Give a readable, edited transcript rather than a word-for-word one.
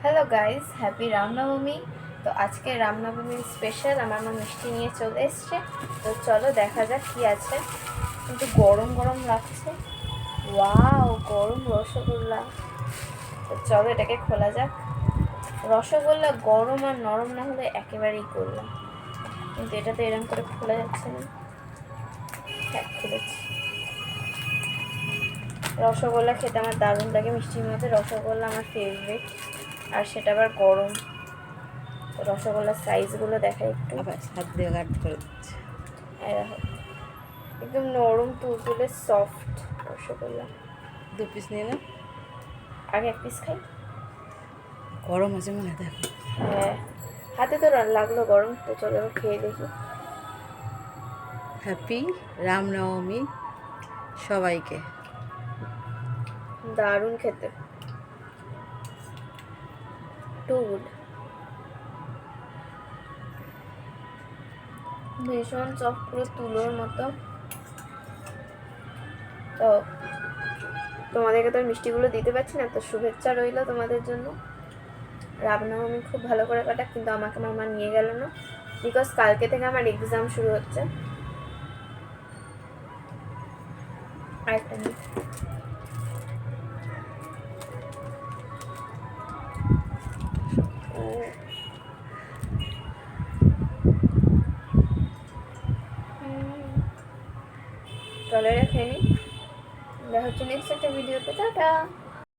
Hello guys, happy Ramnavami. তো আজকে রামনবমীর স্পেশাল আমার মা মিষ্টি নিয়ে চলে এসছে। তো চলো দেখা যাক কি আছে। কিন্তু গরম গরম লাগছে। ওয়াও, গরম রসগোল্লা। তো চলো এটাকে খোলা যাক। রসগোল্লা গরম আর নরম না হলে একেবারেই করলাম, কিন্তু এটা তো এরকম করে খোলা যাচ্ছে না। হ্যাঁ, খুলেছি। রসগোল্লা খেতে আমার দারুণ লাগে, মিষ্টির মধ্যে রসগোল্লা আমার ফেভারিট, আর সেটা আবার গরম। তো রসগোল্লার সাইজগুলো দেখাই একটু। আবার হাত দিয়ে গার্ড করে দিচ্ছে। এই দেখো, একদম নরম তুলতুলে সফট রসগোল্লা। 2 পিস নিয়ে না, আগে এক পিস খাই। গরম আছে মনে হয়, দেখো। হ্যাঁ, হাতে তো লাগলো গরম। তো চলো এবার খেয়ে দেখি। হ্যাপি রামনবমী সবাইকে। দারুণ খেতে, টু গুড। ভীষণ সফট, পুরো তুলোর মতো। তো তোমাদেরকে তো মিষ্টিগুলো দিতে পারছি না, তো শুভেচ্ছা রইলো তোমাদের জন্য। রামনবমী খুব ভালো করে কাটা, কিন্তু আমাকে আমার মা নিয়ে গেল না, বিকজ কালকে থেকে আমার এক্সাম শুরু হচ্ছে। আরেকটা নিই। চলো রেখে নিই। দেখা হচ্ছে নেক্সট একটা ভিডিওতে। টাটা।